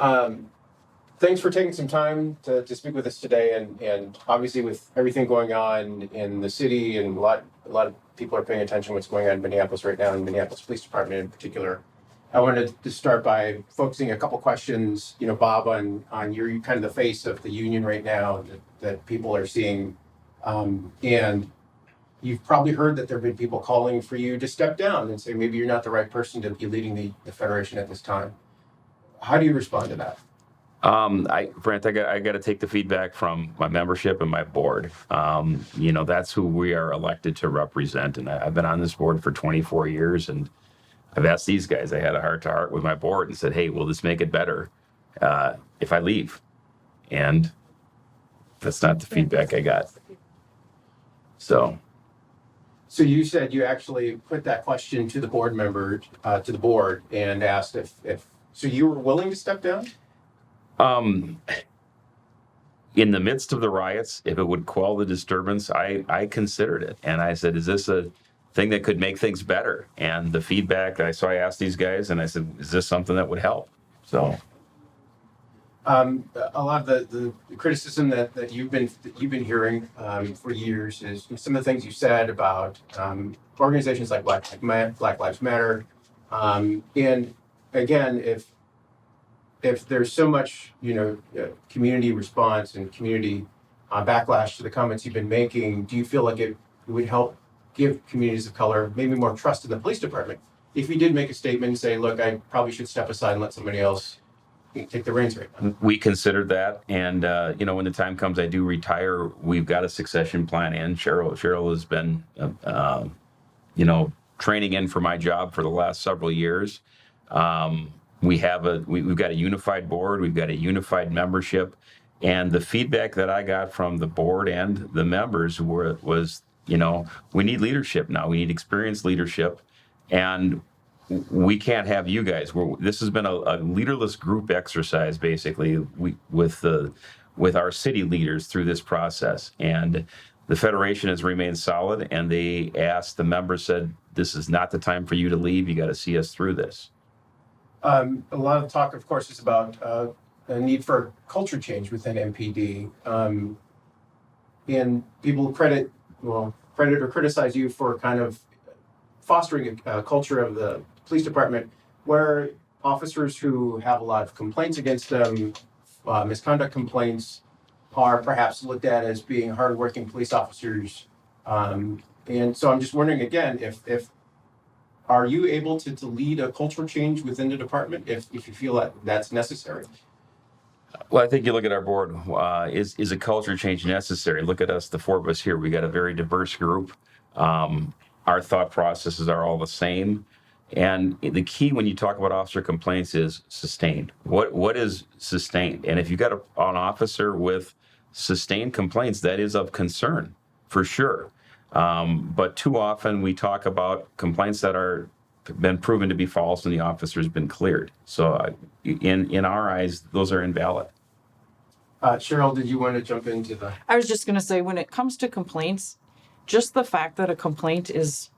Thanks for taking some time to speak with us today, and obviously with everything going on in the city, and a lot of people are paying attention to what's going on in Minneapolis right now, in Minneapolis Police Department in particular. I wanted to start by focusing a couple questions, Bob, on you're kind of the face of the union right now that people are seeing, and you've probably heard that there have been people calling for you to step down and say maybe you're not the right person to be leading the Federation at this time. How do you respond to that? Brent, I got to take the feedback from my membership and my board. That's who we are elected to represent. And I've been on this board for 24 years, and I've asked these guys, I had a heart to heart with my board and said, hey, will this make it better if I leave? And that's not the feedback I got. So you said you actually put that question to the board member, to the board, and asked if so you were willing to step down? In the midst of the riots, if it would quell the disturbance, I considered it. And I said, is this a thing that could make things better? And the feedback, so I asked these guys and I said, is this something that would help? So. A lot of the criticism that you've been hearing for years is some of the things you said about organizations like Black Lives Matter, and again, if there's so much community response and community backlash to the comments you've been making, do you feel like it would help give communities of color maybe more trust in the police department if you did make a statement and say, look, I probably should step aside and let somebody else take the reins right now? We considered that, and when the time comes I do retire, we've got a succession plan in. Sherral has been training in for my job for the last several years. We've got a unified board, we've got a unified membership, and the feedback that I got from the board and the members was we need leadership now. We need experienced leadership, and we can't have you guys. This has been a leaderless group exercise, basically, with our city leaders through this process. And the Federation has remained solid, and they asked, the members said, this is not the time for you to leave. You got to see us through this. A lot of talk, of course, is about the need for culture change within MPD. And people credit or criticize you for kind of fostering a culture of the police department where officers who have a lot of complaints against them, misconduct complaints, are perhaps looked at as being hardworking police officers. And so I'm just wondering again, if are you able to lead a cultural change within the department if you feel that that's necessary? Well, I think you look at our board, is a culture change necessary? Look at us, the four of us here. We got a very diverse group. Our thought processes are all the same. And the key when you talk about officer complaints is sustained. What is sustained? And if you've got an officer with sustained complaints, that is of concern, for sure. But too often we talk about complaints that are been proven to be false and the officer's been cleared. So in our eyes, those are invalid. Sherral, did you want to jump into the... I was just going to say, when it comes to complaints, just the fact that a complaint is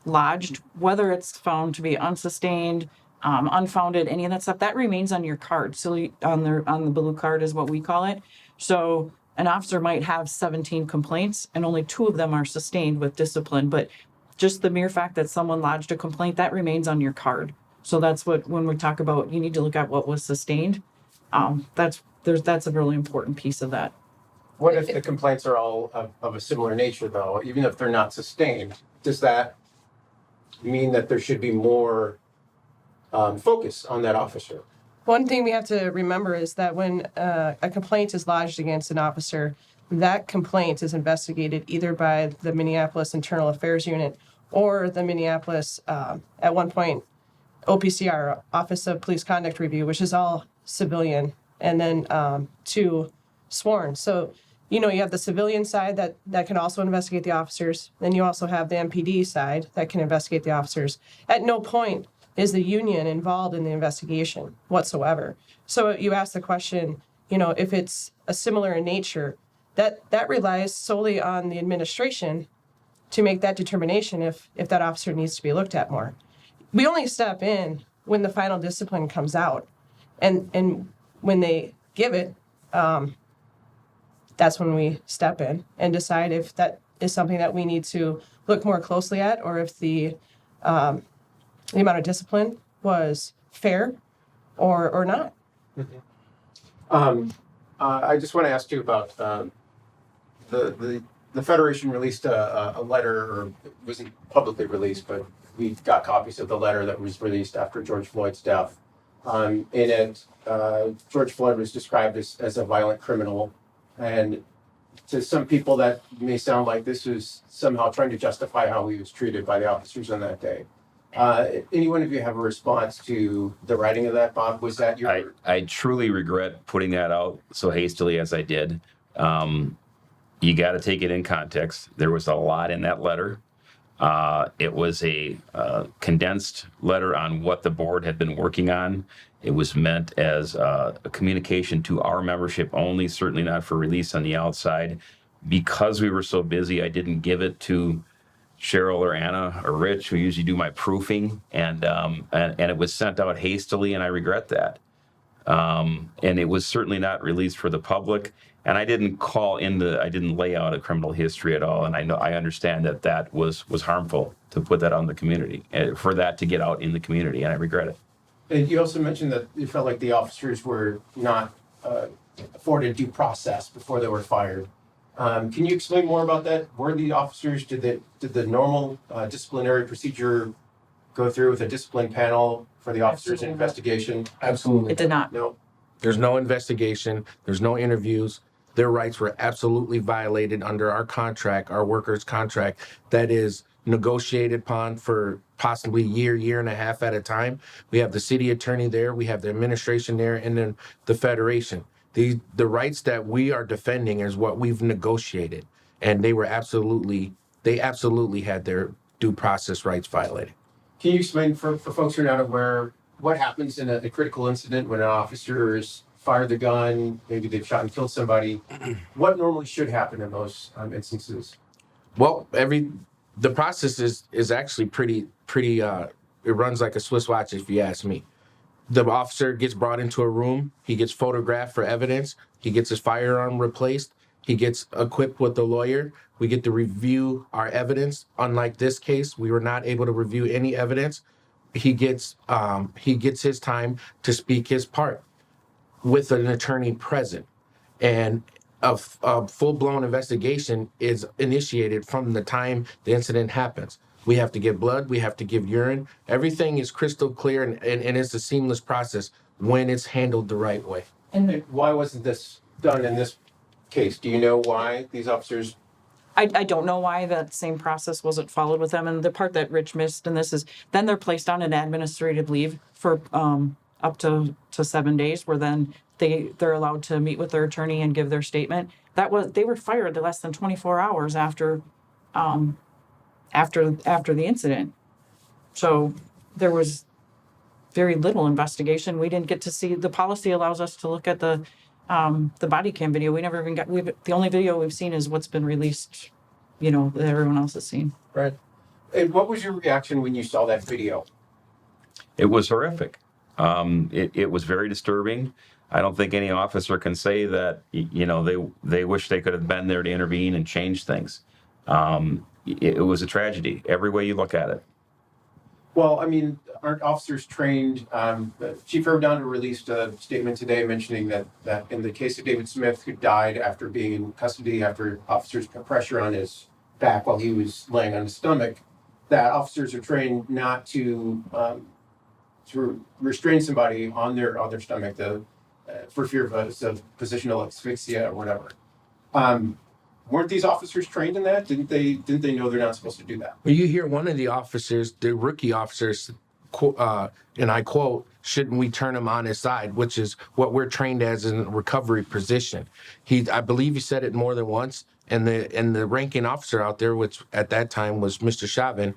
lodged, whether it's found to be unsustained, unfounded, any of that stuff, that remains on your card. So on the blue card is what we call it. So an officer might have 17 complaints and only 2 of them are sustained with discipline. But just the mere fact that someone lodged a complaint, that remains on your card. So that's what, when we talk about, you need to look at what was sustained. That's a really important piece of that. What if the complaints are all of a similar nature, though, even if they're not sustained? Does that mean that there should be more focus on that officer? One thing we have to remember is that when a complaint is lodged against an officer, that complaint is investigated either by the Minneapolis Internal Affairs Unit or the Minneapolis, at one point, OPCR, Office of Police Conduct Review, which is all civilian, and then 2 sworn. So, you have the civilian side that can also investigate the officers. Then you also have the MPD side that can investigate the officers. At no point is the union involved in the investigation whatsoever. So you ask the question, if it's a similar in nature, that relies solely on the administration to make that determination if that officer needs to be looked at more. We only step in when the final discipline comes out. And when they give it, that's when we step in and decide if that is something that we need to look more closely at, or if the amount of discipline was fair or not. I just want to ask you about the Federation released a letter, or it wasn't publicly released, but we got copies of the letter that was released after George Floyd's death. In it, George Floyd was described as a violent criminal, and to some people that may sound like this was somehow trying to justify how he was treated by the officers on that day. Any one of you have a response to the writing of that, Bob? Was that your... I truly regret putting that out so hastily as I did. You got to take it in context. There was a lot in that letter. It was a condensed letter on what the board had been working on. It was meant as a communication to our membership only, certainly not for release on the outside. Because we were so busy, I didn't give it to Sherral or Anna or Rich, who usually do my proofing, and it was sent out hastily, and I regret that. And it was certainly not released for the public. And I didn't I didn't lay out a criminal history at all. And I understand that was harmful to put that on the community, for that to get out in the community, and I regret it. And you also mentioned that you felt like the officers were not afforded due process before they were fired. Can you explain more about that? Were the officers, did the normal disciplinary procedure go through with a discipline panel for the officers' Absolutely. investigation? Absolutely. It did not. No. There's no investigation. There's no interviews. Their rights were absolutely violated under our contract, our workers' contract, that is negotiated upon for possibly year and a half at a time. We have the city attorney there, we have the administration there, and then the federation. The rights that we are defending is what we've negotiated, and they absolutely had their due process rights violated. Can you explain for folks who are not aware what happens in a critical incident when an officer is fired the gun, maybe they've shot and killed somebody? What normally should happen in those instances? Well, the process is actually pretty it runs like a Swiss watch, if you ask me. The officer gets brought into a room, he gets photographed for evidence, he gets his firearm replaced, he gets equipped with a lawyer, we get to review our evidence. Unlike this case, we were not able to review any evidence. He gets his time to speak his part with an attorney present, and a full-blown investigation is initiated from the time the incident happens. We have to give blood, we have to give urine. Everything is crystal clear, and it's a seamless process when it's handled the right way. And why wasn't this done in this case? Do you know why these officers? I don't know why that same process wasn't followed with them. And the part that Rich missed in this is then they're placed on an administrative leave for up to 7 days, where then they're allowed to meet with their attorney and give their statement. They were fired less than 24 hours after the incident. So there was very little investigation. We didn't get to see, the policy allows us to look at the body cam video. We never even got, the only video we've seen is what's been released, that everyone else has seen. Right. And what was your reaction when you saw that video? It was horrific. It was very disturbing. I don't think any officer can say that, they wish they could have been there to intervene and change things. It was a tragedy, every way you look at it. Well, I mean, aren't officers trained? Chief Herb released a statement today mentioning that in the case of David Smith, who died after being in custody after officers put pressure on his back while he was laying on his stomach, that officers are trained not to restrain somebody on their stomach for fear of positional asphyxia or whatever. Weren't these officers trained in that? Didn't they know they're not supposed to do that? Well, you hear one of the officers, the rookie officers, and I quote, "Shouldn't we turn him on his side?" Which is what we're trained as in a recovery position. I believe he said it more than once, and the ranking officer out there, which at that time was Mr. Chauvin,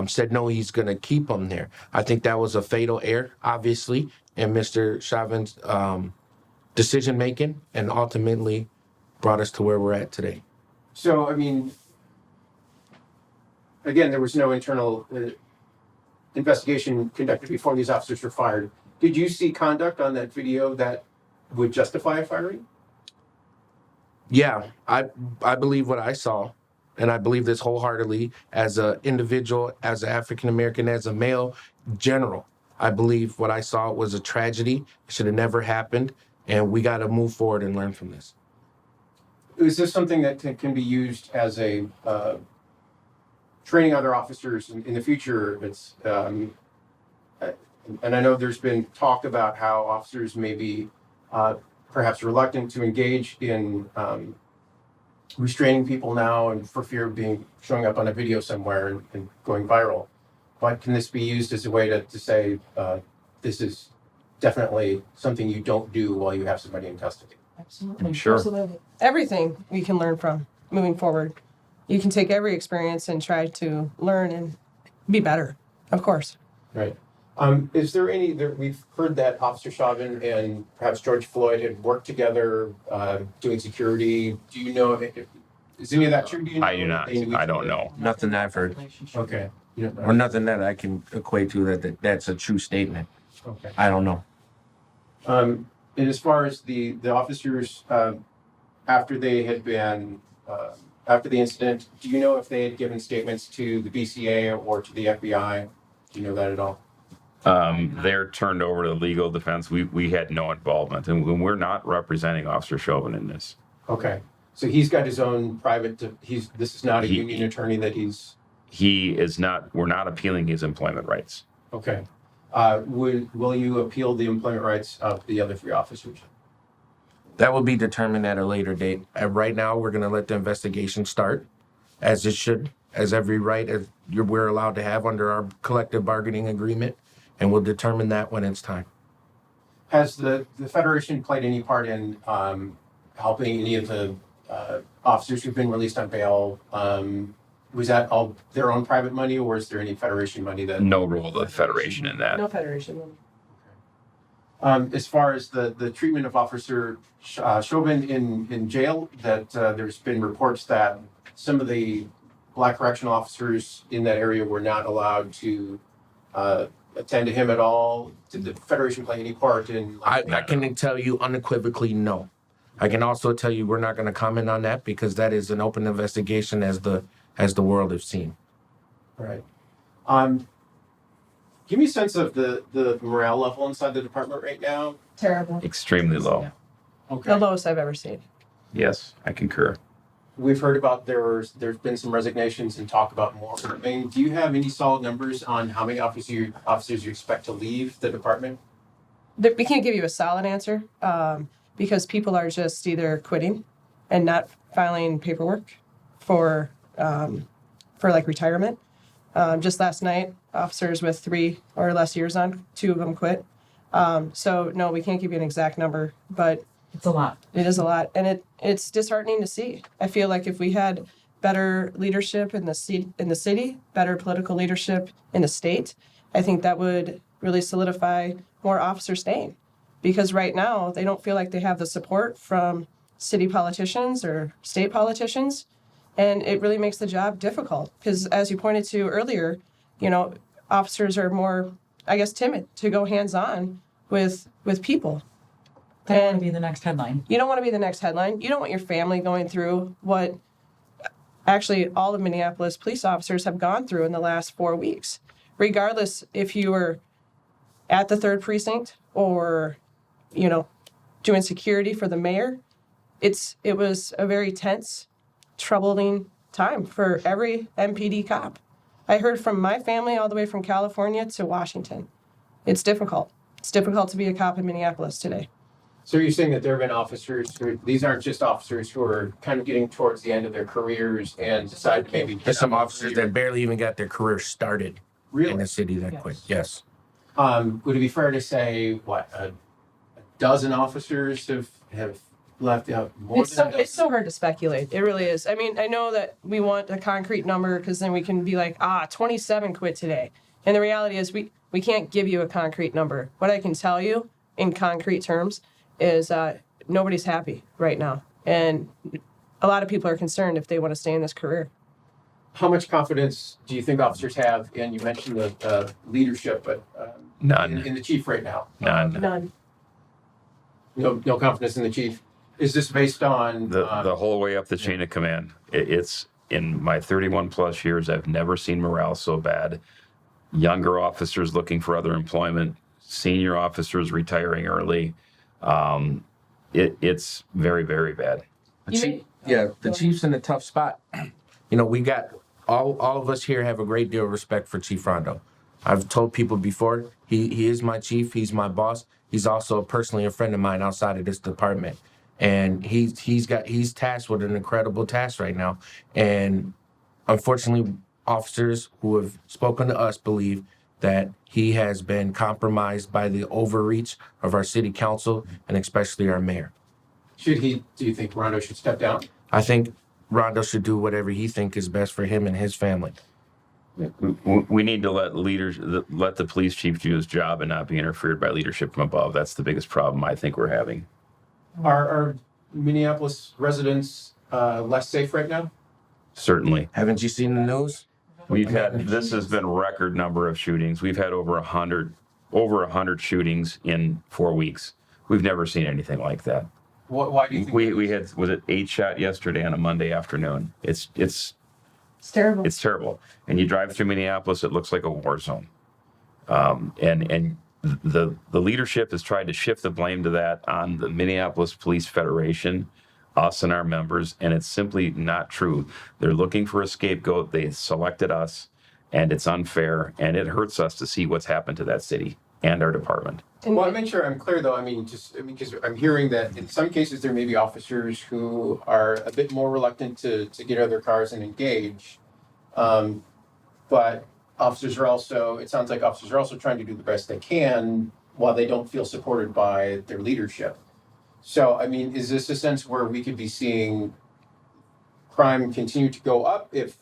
said no, he's going to keep him there. I think that was a fatal error, obviously, in Mr. Chauvin's decision making, and ultimately brought us to where we're at today. So, I mean, again, there was no internal investigation conducted before these officers were fired. Did you see conduct on that video that would justify a firing? Yeah, I believe what I saw, and I believe this wholeheartedly as an individual, as an African American, as a male general. I believe what I saw was a tragedy. It should have never happened, and we got to move forward and learn from this. Is this something that can be used as a training other officers in the future? It's and I know there's been talk about how officers may be perhaps reluctant to engage in restraining people now, and for fear of showing up on a video somewhere and going viral. But can this be used as a way to say this is definitely something you don't do while you have somebody in custody? Absolutely. Sure. Absolutely. Everything we can learn from moving forward. You can take every experience and try to learn and be better, of course. Right. Is there we've heard that Officer Chauvin and perhaps George Floyd had worked together doing security. Do you know is any of that true? Do you know? I do not. I don't know. Nothing I've heard, Okay. You don't know. or nothing that I can equate to that's a true statement. Okay. I don't know. And as far as the officers, after they had been, after the incident, do you know if they had given statements to the BCA or to the FBI? Do you know that at all? They're turned over to the legal defense. We had no involvement, and we're not representing Officer Chauvin in this. Okay. So he's got his own private, this is not a He- union attorney that he's, He is not, we're not appealing his employment rights. okay. Will you appeal the employment rights of the other 3 officers? That will be determined at a later date. Right now, we're going to let the investigation start, as it should, as every right we're allowed to have under our collective bargaining agreement, and we'll determine that when it's time. Has the Federation played any part in helping any of the officers who've been released on bail? Was that all their own private money, or is there any Federation money that? No role of the Federation in that. No Federation. As far as the treatment of Officer Chauvin in jail, that there's been reports that some of the Black correctional officers in that area were not allowed to attend to him at all. Did the Federation play any part in? I can tell you unequivocally no. I can also tell you we're not going to comment on that because that is an open investigation as the world has seen. Right. Give me a sense of the morale level inside the department right now. Terrible. Extremely low. The lowest I've ever seen. Yes, I concur. We've heard about there's been some resignations and talk about more. I mean, do you have any solid numbers on how many officers you expect to leave the department? We can't give you a solid answer because people are just either quitting and not filing paperwork for like retirement. Just last night, officers with 3 or less years on, 2 of them quit. So no, we can't give you an exact number, but It's a lot. it is a lot, and it's disheartening to see. I feel like if we had better leadership in the city, better political leadership in the state, I think that would really solidify more officers staying. Because right now, they don't feel like they have the support from city politicians or state politicians, and it really makes the job difficult. Because as you pointed to earlier, officers are more, I guess, timid to go hands-on with people. They don't want to be the next headline. You don't want to be the next headline. You don't want your family going through what actually all the Minneapolis police officers have gone through in the last 4 weeks. Regardless if you were at the 3rd precinct or, doing security for the mayor, it was a very tense, troubling time for every MPD cop. I heard from my family all the way from California to Washington. It's difficult. It's difficult to be a cop in Minneapolis today. So you're saying that there have been officers these aren't just officers who are kind of getting towards the end of their careers and decide to maybe. There's some officers that barely even got their career started in the city that quit. Yes. Would it be fair to say a dozen officers have left out more than a dozen? It's so hard to speculate. It really is. I mean, I know that we want a concrete number because then we can be like, 27 quit today. And the reality is we can't give you a concrete number. What I can tell you in concrete terms is nobody's happy right now. And a lot of people are concerned if they want to stay in this career. How much confidence do you think officers have? And you mentioned the leadership, but None. in the chief right now. None. None. no confidence in the chief. Is this based on The whole way up the chain of command. It's in my 31 plus years, I've never seen morale so bad. Younger officers looking for other employment, senior officers retiring early. It's very, very bad. The chief's in a tough spot. You know, we got all of us here have a great deal of respect for Chief Rondo. I've told people before, he is my chief, he's my boss. He's also personally a friend of mine outside of this department. And he's tasked with an incredible task right now. And unfortunately, officers who have spoken to us believe that he has been compromised by the overreach of our city council and especially our mayor. do you think Rondo should step down? I think Rondo should do whatever he thinks is best for him and his family. We need to let the police chief do his job and not be interfered by leadership from above. That's the biggest problem I think we're having. Are Minneapolis residents less safe right now? Certainly. Haven't you seen the news? This has been record number of shootings. We've had over 100 shootings in 4 weeks. We've never seen anything like that. Why do you think? We had, was it 8 shot yesterday on a Monday afternoon? It's terrible. It's terrible. And you drive through Minneapolis, it looks like a war zone. And the leadership has tried to shift the blame to that on the Minneapolis Police Federation, us and our members, and it's simply not true. They're looking for a scapegoat. They selected us, and it's unfair, and it hurts us to see what's happened to that city and our department. Well, I make sure I'm clear though. Because I'm hearing that in some cases there may be officers who are a bit more reluctant to get out of their cars and engage. But officers are also, it sounds like officers are also trying to do the best they can while they don't feel supported by their leadership. So, I mean, is this a sense where we could be seeing crime continue to go up if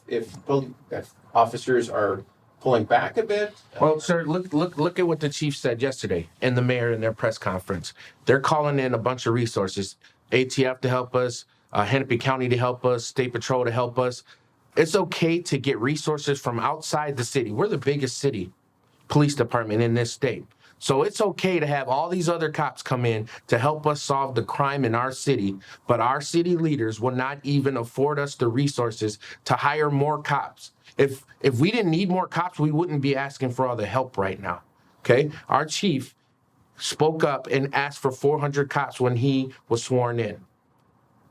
officers are pulling back a bit? Well, sir, look at what the chief said yesterday and the mayor in their press conference. They're calling in a bunch of resources, ATF to help us, Hennepin County to help us, State Patrol to help us. It's okay to get resources from outside the city. We're the biggest city police department in this state. So it's okay to have all these other cops come in to help us solve the crime in our city, but our city leaders will not even afford us the resources to hire more cops. If we didn't need more cops, we wouldn't be asking for all the help right now, okay? Our chief spoke up and asked for 400 cops when he was sworn in.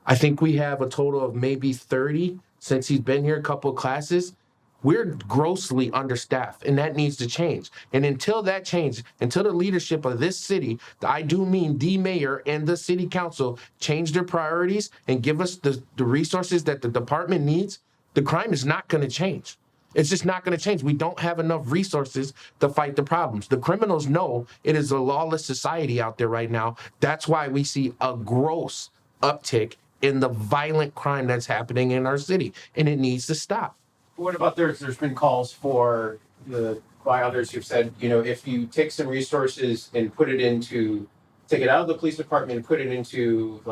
I think we have a total of maybe 30 since he's been here, a couple of classes. We're grossly understaffed, and that needs to change. And until that changes, until the leadership of this city, I do mean the mayor and the city council, change their priorities and give us the resources that the department needs, the crime is not going to change. It's just not going to change. We don't have enough resources to fight the problems. The criminals know it is a lawless society out there right now. That's why we see a gross uptick in the violent crime that's happening in our city, and it needs to stop. What about there's been calls by others who've said, if you take some resources and take it out of the police department and put it into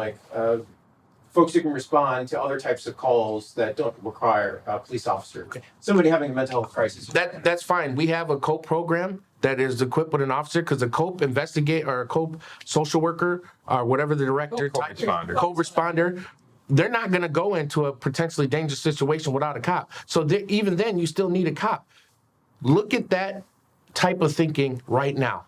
folks who can respond to other types of calls that don't require a police officer. Somebody having a mental health crisis. That's fine. We have a COPE program that is equipped with an officer, because a COPE or a COPE social worker or whatever the director, COPE responder, they're not going to go into a potentially dangerous situation without a cop. So even then, you still need a cop. Look at that type of thinking right now.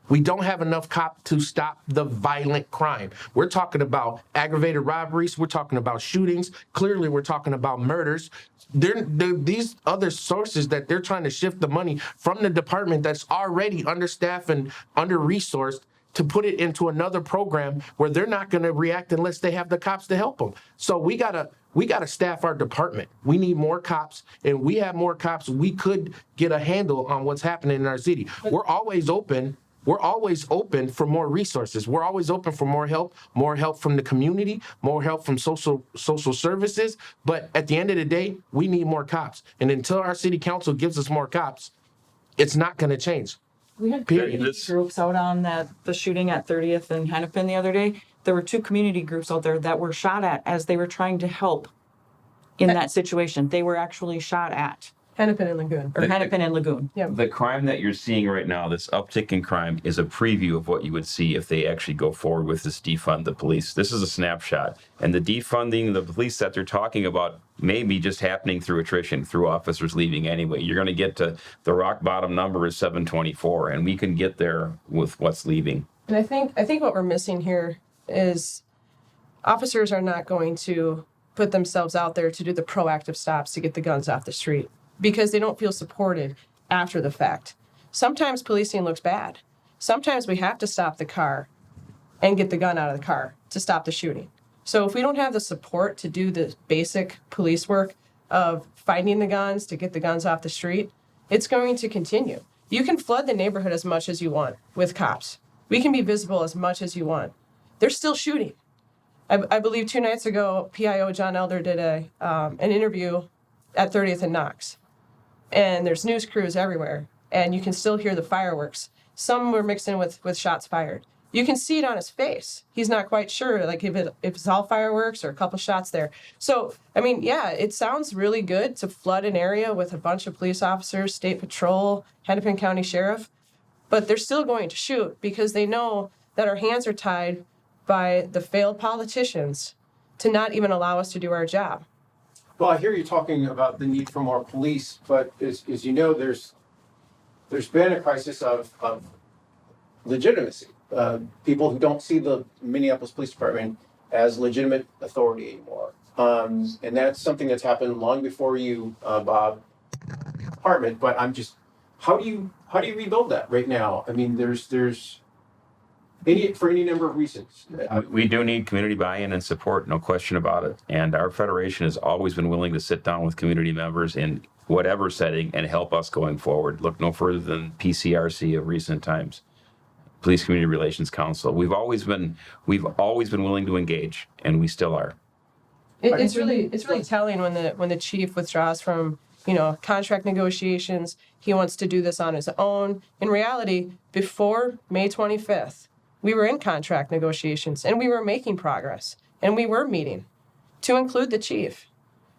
We don't have enough cops to stop the violent crime. We're talking about aggravated robberies. We're talking about shootings. Clearly, we're talking about murders. These other sources that they're trying to shift the money from the department that's already understaffed and under-resourced to put it into another program where they're not going to react unless they have the cops to help them. So we gotta staff our department. We need more cops, and we have more cops. We could get a handle on what's happening in our city. We're always open for more resources. We're always open for more help from the community, more help from social services. But at the end of the day, we need more cops. And until our city council gives us more cops, it's not going to change. We had Period. community groups out on the shooting at 30th and Hennepin the other day. There were 2 community groups out there that were shot at as they were trying to help in that situation. They were actually shot at. Hennepin and Lagoon. or Hennepin and Lagoon. The crime that you're seeing right now, this uptick in crime, is a preview of what you would see if they actually go forward with this defund the police. This is a snapshot. And the defunding the police that they're talking about may be just happening through attrition, through officers leaving anyway. You're going to get to the rock bottom number is 724, and we can get there with what's leaving. And I think what we're missing here is officers are not going to put themselves out there to do the proactive stops to get the guns off the street because they don't feel supported after the fact. Sometimes policing looks bad. Sometimes we have to stop the car and get the gun out of the car to stop the shooting. So if we don't have the support to do the basic police work of finding the guns, to get the guns off the street, it's going to continue. You can flood the neighborhood as much as you want with cops. We can be visible as much as you want. They're still shooting. I believe 2 nights ago, PIO John Elder did an interview at 30th and Knox. And there's news crews everywhere. And you can still hear the fireworks. Some were mixed in with shots fired. You can see it on his face. He's not quite sure, like if it's all fireworks or a couple shots there. So, I mean, yeah, it sounds really good to flood an area with a bunch of police officers, state patrol, Hennepin County Sheriff. But they're still going to shoot because they know that our hands are tied by the failed politicians to not even allow us to do our job. Well, I hear you talking about the need for more police, but as you know, there's been a crisis of legitimacy. People who don't see the Minneapolis Police Department as legitimate authority anymore. And that's something that's happened long before you, Bob, department. But I'm just, how do you rebuild that right now? I mean, there's for any number of reasons. We do need community buy-in and support, no question about it. And our federation has always been willing to sit down with community members in whatever setting and help us going forward. Look no further than PCRC of recent times, Police Community Relations Council. We've always been willing to engage, and we still are. It's really telling when the chief withdraws from contract negotiations. He wants to do this on his own. In reality, before May 25th, we were in contract negotiations and we were making progress and we were meeting to include the chief.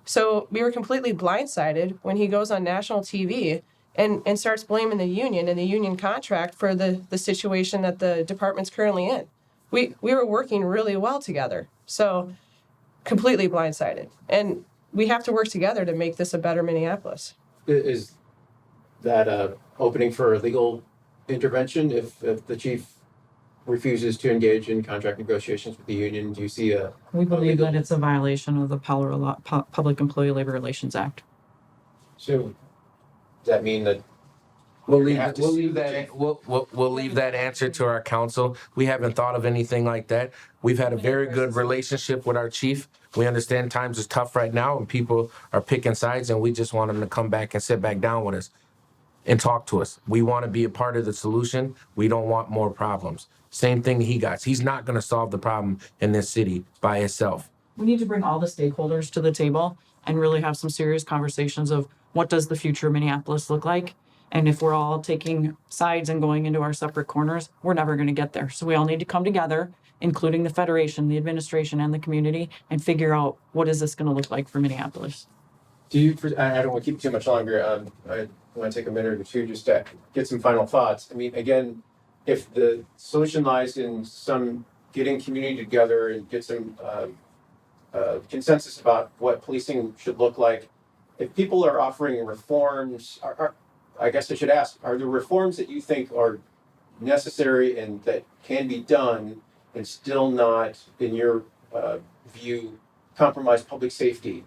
So we were completely blindsided when he goes on national TV and starts blaming the union and the union contract for the situation that the department's currently in. We were working really well together. So completely blindsided. And we have to work together to make this a better Minneapolis. Is that opening for legal intervention if the chief refuses to engage in contract negotiations with the union? Do you see We believe that it's a violation of the Public Employee Labor Relations Act. So does that mean that We'll leave that answer to our council. We haven't thought of anything like that. We've had a very good relationship with our chief. We understand times is tough right now and people are picking sides, and we just want them to come back and sit back down with us and talk to us. We want to be a part of the solution. We don't want more problems. Same thing he got. He's not going to solve the problem in this city by himself. We need to bring all the stakeholders to the table and really have some serious conversations of what does the future of Minneapolis look like? And if we're all taking sides and going into our separate corners, we're never going to get there. So we all need to come together, including the Federation, the administration, and the community, and figure out what is this going to look like for Minneapolis. I don't want to keep it too much longer. I want to take a minute or two just to get some final thoughts. I mean, again, if the solution lies in some getting community together and get some consensus about what policing should look like, if people are offering reforms, I guess I should ask, are there reforms that you think are necessary and that can be done and still not, in your view, compromise public safety?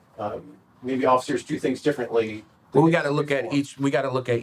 Maybe officers do things differently. Well, we got to look at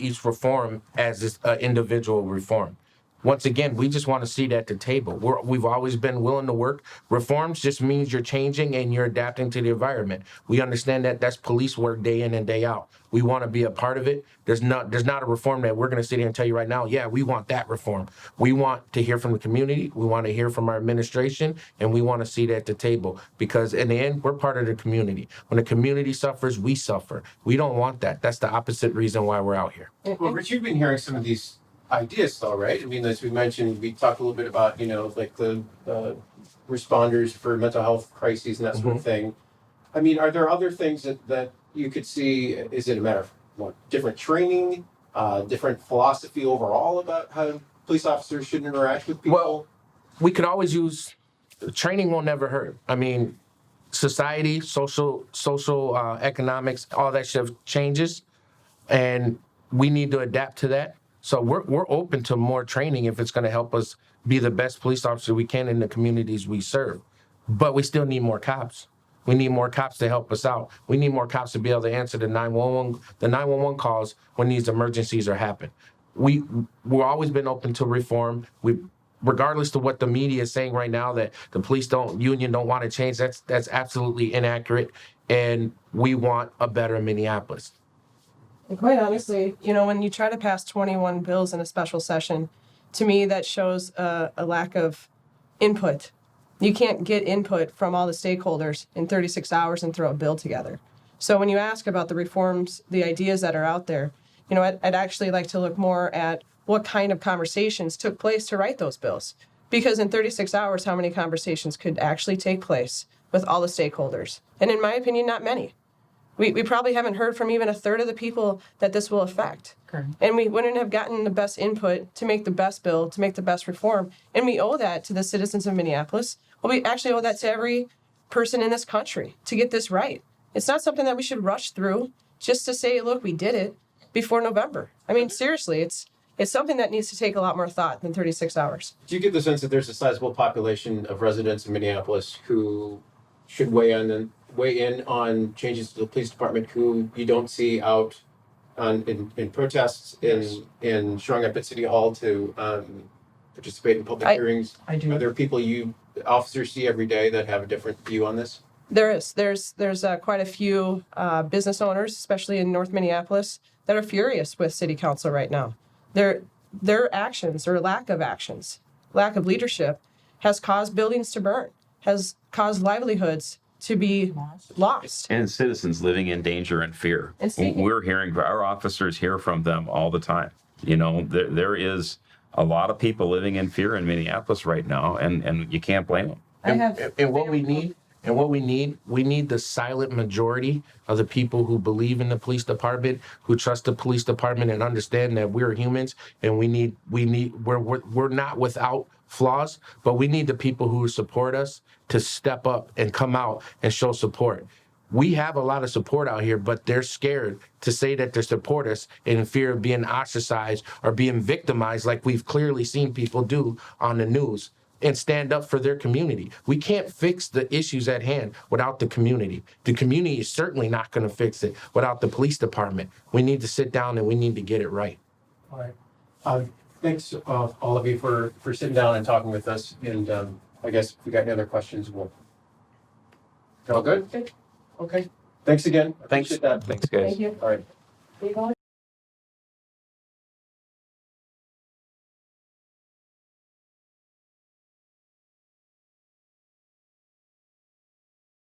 each reform as this individual reform. Once again, we just want to see it at the table. We've always been willing to work. Reforms just means you're changing and you're adapting to the environment. We understand that that's police work day in and day out. We want to be a part of it. There's not a reform that we're going to sit here and tell you right now, yeah, we want that reform. We want to hear from the community. We want to hear from our administration, and we want to see it at the table because in the end, we're part of the community. When the community suffers, we suffer. We don't want that. That's the opposite reason why we're out here. Well, Rich, you've been hearing some of these ideas though, right? I mean, as we mentioned, we talked a little bit about, like the responders for mental health crises and that sort of thing. I mean, are there other things that you could see? Is it a matter of different training, different philosophy overall about how police officers should interact with people? Well, we could always use training. Will never hurt. I mean, society, social, economics, all that stuff changes, and we need to adapt to that. So we're open to more training if it's going to help us be the best police officer we can in the communities we serve. But we still need more cops. We need more cops to help us out. We need more cops to be able to answer the 911 calls when these emergencies are happening. We've always been open to reform. Regardless of what the media is saying right now, that the police union don't want to change, that's absolutely inaccurate. And we want a better Minneapolis. And quite honestly, when you try to pass 21 bills in a special session, to me, that shows a lack of input. You can't get input from all the stakeholders in 36 hours and throw a bill together. So when you ask about the reforms, the ideas that are out there, I'd actually like to look more at what kind of conversations took place to write those bills. Because in 36 hours, how many conversations could actually take place with all the stakeholders? And in my opinion, not many. We probably haven't heard from even a third of the people that this will affect. Correct. And we wouldn't have gotten the best input to make the best bill, to make the best reform. And we owe that to the citizens of Minneapolis. Well, we actually owe that to every person in this country to get this right. It's not something that we should rush through just to say, look, we did it before November. I mean, seriously, it's something that needs to take a lot more thought than 36 hours. Do you get the sense that there's a sizable population of residents in Minneapolis who should weigh in on changes to the police department who you don't see out in protests, in showing up at City Hall to participate in public hearings? I do. Are there people officers see every day that have a different view on this? There's quite a few business owners, especially in North Minneapolis, that are furious with City Council right now. Their actions or lack of leadership has caused buildings to burn, has caused livelihoods to be lost. And citizens living in danger and fear. And speaking- We're hearing, our officers hear from them all the time. There is a lot of people living in fear in Minneapolis right now, and you can't blame them. And what we need the silent majority of the people who believe in the police department, who trust the police department and understand that we're humans and we're not without flaws, but we need the people who support us to step up and come out and show support. We have a lot of support out here, but they're scared to say that they support us in fear of being ostracized or being victimized like we've clearly seen people do on the news, and stand up for their community. We can't fix the issues at hand without the community. The community is certainly not going to fix it without the police department. We need to sit down and we need to get it right. All right. Thanks, all of you, for sitting down and talking with us. And I guess if we got any other questions, we'll. All good? Okay. Thanks again. Thanks. Appreciate that. Thanks, guys. Thank you. All right.